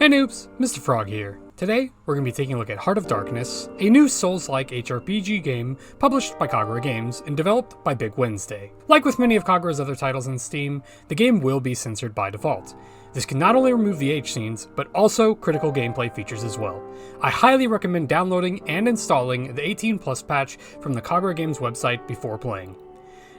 Hey noobs, Mr. Frog here. Today, we're going to be taking a look at Heart of Darkness, a new Souls-like HRPG game published by Kagura Games and developed by Big Wednesday. Like with many of Kagura's other titles in Steam, the game will be censored by default. This can not only remove the H scenes, but also critical gameplay features as well. I highly recommend downloading and installing the 18+ patch from the Kagura Games website before playing.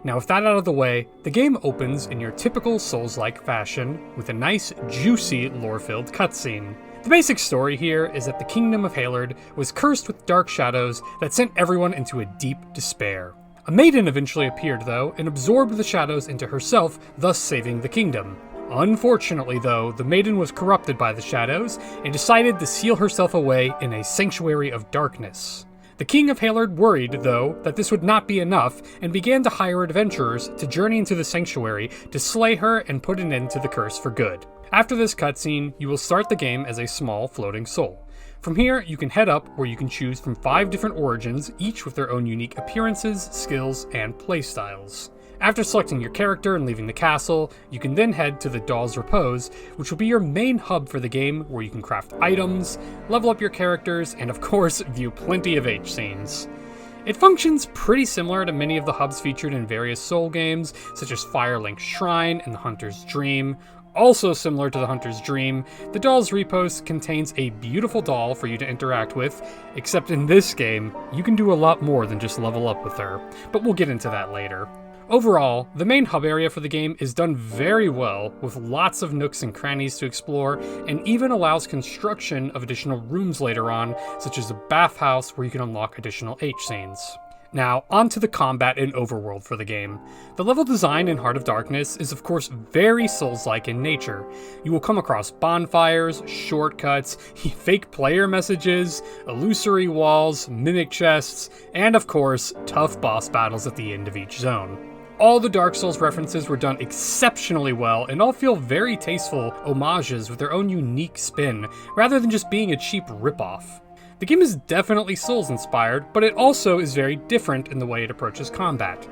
Now with that out of the way, the game opens in your typical Souls-like fashion, with a nice, juicy, lore-filled cutscene. The basic story here is that the Kingdom of Haillard was cursed with dark shadows that sent everyone into a deep despair. A maiden eventually appeared though, and absorbed the shadows into herself, thus saving the kingdom. Unfortunately though, the maiden was corrupted by the shadows, and decided to seal herself away in a sanctuary of darkness. The King of Haillard worried, though, that this would not be enough, and began to hire adventurers to journey into the sanctuary to slay her and put an end to the curse for good. After this cutscene, you will start the game as a small floating soul. From here, you can head up where you can choose from 5 different origins, each with their own unique appearances, skills, and playstyles. After selecting your character and leaving the castle, you can then head to the Doll's Repose, which will be your main hub for the game, where you can craft items, level up your characters, and of course, view plenty of H scenes. It functions pretty similar to many of the hubs featured in various Soul games, such as Firelink's Shrine and the Hunter's Dream. Also similar to the Hunter's Dream, the Doll's Repose contains a beautiful doll for you to interact with, except in this game, you can do a lot more than just level up with her, but we'll get into that later. Overall, the main hub area for the game is done very well, with lots of nooks and crannies to explore, and even allows construction of additional rooms later on, such as a bathhouse where you can unlock additional H scenes. Now, on to the combat and overworld for the game. The level design in Heart of Darkness is of course very Souls-like in nature. You will come across bonfires, shortcuts, fake player messages, illusory walls, mimic chests, and of course, tough boss battles at the end of each zone. All the Dark Souls references were done exceptionally well and all feel very tasteful homages with their own unique spin, rather than just being a cheap ripoff. The game is definitely Souls-inspired, but it also is very different in the way it approaches combat.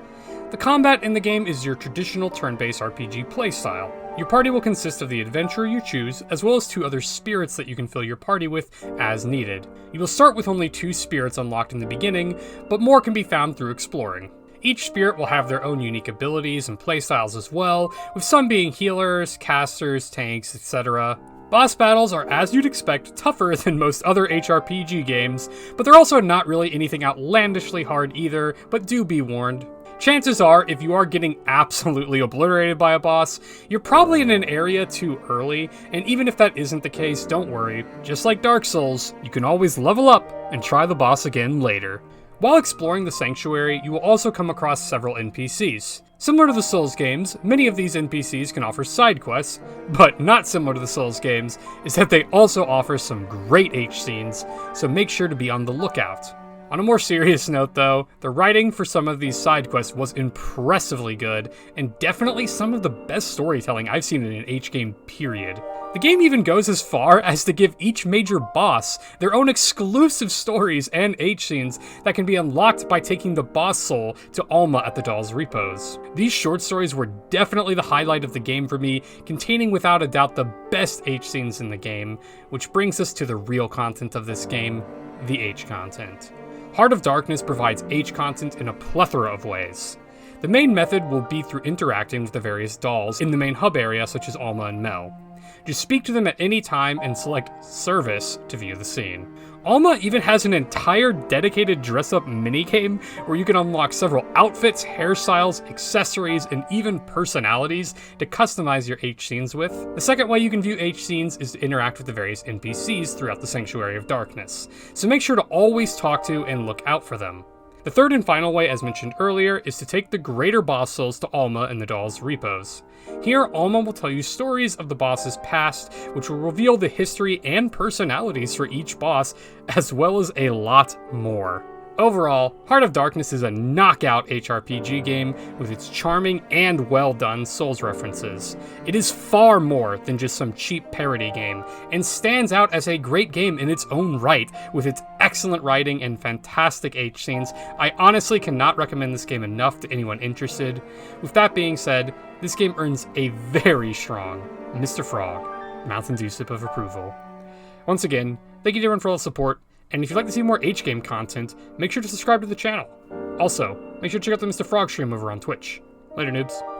The combat in the game is your traditional turn-based RPG playstyle. Your party will consist of the adventurer you choose, as well as 2 other spirits that you can fill your party with as needed. You will start with only 2 spirits unlocked in the beginning, but more can be found through exploring. Each spirit will have their own unique abilities and playstyles as well, with some being healers, casters, tanks, etc. Boss battles are, as you'd expect, tougher than most other HRPG games, but they're also not really anything outlandishly hard either, but do be warned. Chances are, if you are getting absolutely obliterated by a boss, you're probably in an area too early, and even if that isn't the case, don't worry. Just like Dark Souls, you can always level up and try the boss again later. While exploring the sanctuary, you will also come across several NPCs. Similar to the Souls games, many of these NPCs can offer side quests, but not similar to the Souls games is that they also offer some great H scenes, so make sure to be on the lookout. On a more serious note though, the writing for some of these side quests was impressively good, and definitely some of the best storytelling I've seen in an H game period. The game even goes as far as to give each major boss their own exclusive stories and H scenes that can be unlocked by taking the boss soul to Alma at the Doll's Repose. These short stories were definitely the highlight of the game for me, containing without a doubt the best H scenes in the game, which brings us to the real content of this game, the H content. Heart of Darkness provides H content in a plethora of ways. The main method will be through interacting with the various dolls in the main hub area such as Alma and Mel. Just speak to them at any time and select Service to view the scene. Alma even has an entire dedicated dress-up minigame where you can unlock several outfits, hairstyles, accessories, and even personalities to customize your H scenes with. The second way you can view H scenes is to interact with the various NPCs throughout the Sanctuary of Darkness, so make sure to always talk to and look out for them. The third and final way, as mentioned earlier, is to take the greater boss souls to Alma in the Doll's Repose. Here, Alma will tell you stories of the boss's past, which will reveal the history and personalities for each boss, as well as a lot more. Overall, Heart of Darkness is a knockout HRPG game with its charming and well-done Souls references. It is far more than just some cheap parody game, and stands out as a great game in its own right, with its excellent writing and fantastic H scenes. I honestly cannot recommend this game enough to anyone interested. With that being said, this game earns a very strong Mr. Frog Mountain Dew sip of approval. Once again, thank you to everyone for all the support, and if you'd like to see more H-Game content, make sure to subscribe to the channel. Also, make sure to check out the Mr. Frog stream over on Twitch. Later, noobs.